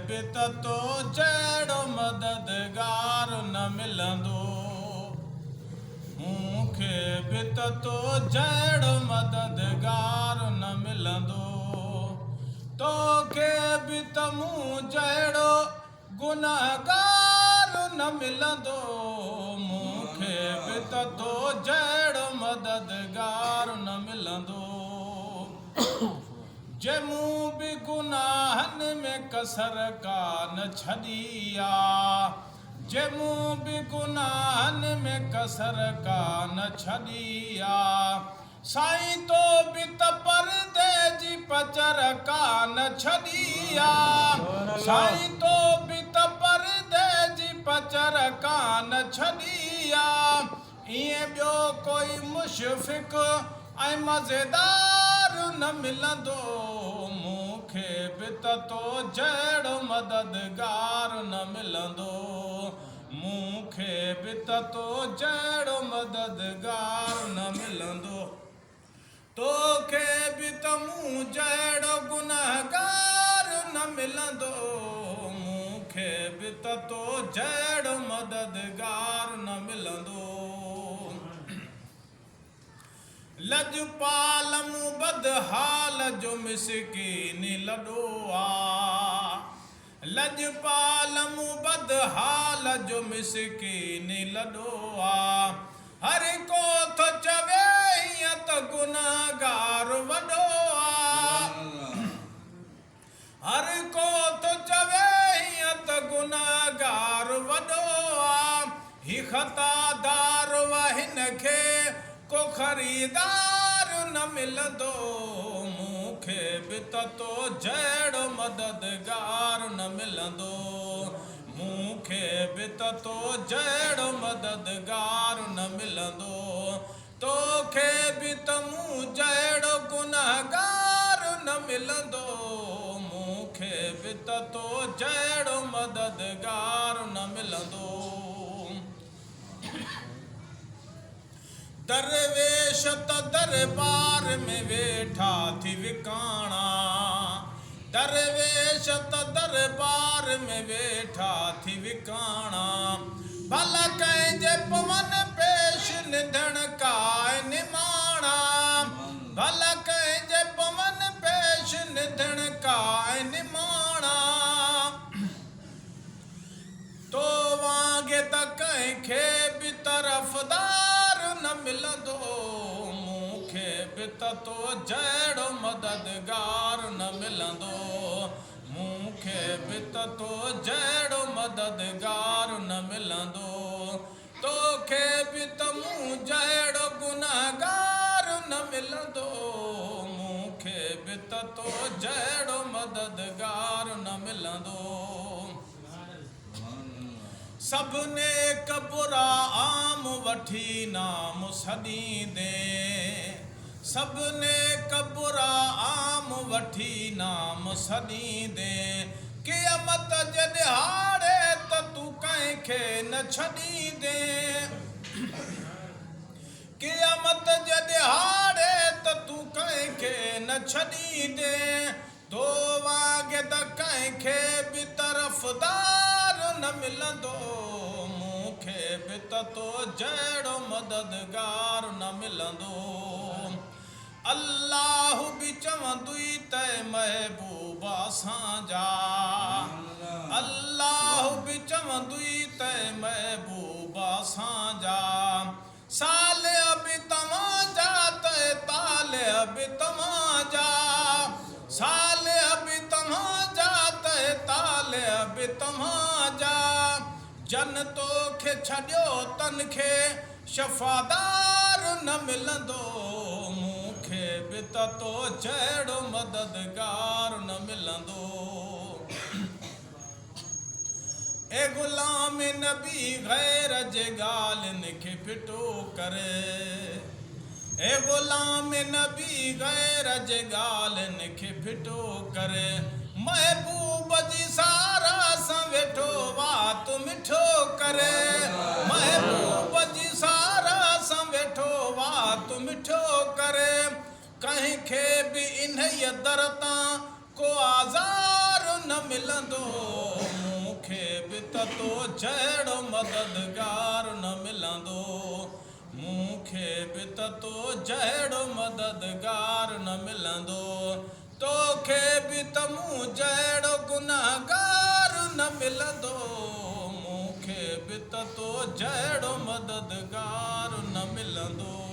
बि त तो जहिड़ो मददगार न मिलंदो मूंखे बि त तो जहिड़ो मददगार न मिलंदो तोखे बि त मूं जहिड़ो गुनहगार न मिलंदो मूंखे बि त तो जहिड़ो मददगार न मिलंदो जे मूं बि गुनाहनि में कसर का न छॾी आहे जे मूं बि गुनाहनि में कसर का न छॾी आहे साईं तो बि त परदे जी पचर का न छॾी आहे साईं तो बि त परदे जी पचर का न छॾी आहे ईअं ॿियो कोई मुशफ़िक़ ऐं मज़ेदार न मिलंदो मूंखे बि त तो जहिड़ो मददगार न मिलंदो मूंखे बि त तो जहिड़ो मददगार न मिलंदो तोखे बि त मूं जहिड़ो गुनहगार न मिलंदो मूंखे बि त तो जहिड़ो मददगार न मिलंदो लजपाल मूं बदहाल जो मिसकीन लॾो आहे लजपाल मूं बदहाल जो मिसकीन लॾो आहे हर को थो चवे हीअं त गुनहगार वॾो आहे हर को थो चवे हीअं त गुनहगार वॾो आहे ही ख़तादार वा हिन खे को ख़रीदार न मिलंदो मूंखे बि त तो जहिड़ो मददगार न मिलंदो मूंखे बि त तो जहिड़ो मददगार न मिलंदो तोखे बि त मूं जहिड़ो गुनहगार न मिलंदो मूंखे बि त तो जहिड़ो मददगार न मिलंदो दरवेश त दरबार में वेठा थी विकाणा दरवेश त दरबार में वेठा थी विकाणा भला कंहिंजे पवन पेश निधण काए निमाणा भला कंहिंजे पवन पेश निधण काए निमाणा तो वांगे त कंहिंखे बि तरफ़दार न मिलंदो मूंखे बि त तो जहिड़ो मददगार न मिलंदो मूंखे बि त तो जहिड़ो मददगार न मिलंदो तोखे बि त मूं जहिड़ो गुनहगार न मिलंदो मूंखे बि त तो जहिड़ो मददगार न मिलंदो सबने कबुरा आम वठी नाम सॾींदे सबने कबुरा आम वठी नाम सॾींदे क़यामत जे ॾिहाड़े त तूं कंहिंखे न छॾींदे क़यामत जे ॾिहाड़े त तूं कंहिंखे न छॾींदे तो वांगे त कंहिंखे बि तरफ़दार न मिलंदो मूंखे बि त तो जहिड़ो मददगार न मिलंदो अल्लाह बि चवंदुई त महबूबा असांजा अल्लाह बि चवंदुई त महबूबा असांजा साले बि तव्हांजा त ताले बि तव्हांजा साले बि तव्हांजा त ताले बि तव्हांजा जन तोखे छॾियो तन खे शफ़ादार न मिलंदो मूंखे बि त तो जहिड़ो मददगार न मिलंदो ए ग़ुलाम नबी गैर जे ॻाल्हियुनि खे फिटो करे ए ग़ुलाम नबी गैर जे ॻाल्हियुनि खे फिटो करे महबूब जी सारा सां वेठो वात मिठो करे महबूब जी सारा सां वेठो वात मिठो करे कंहिंखे बि इन्हीअ दर तां को आज़ार न न मिलंदो मूंखे बि त तो जहिड़ो मददगार न मिलंदो मूंखे बि त तो जहिड़ो मददगार न मिलंदो तोखे बि त मूं जहिड़ो गुनाहगार न मिलंदो मूंखे बि त तो जहिड़ो मददगार न मिलंदो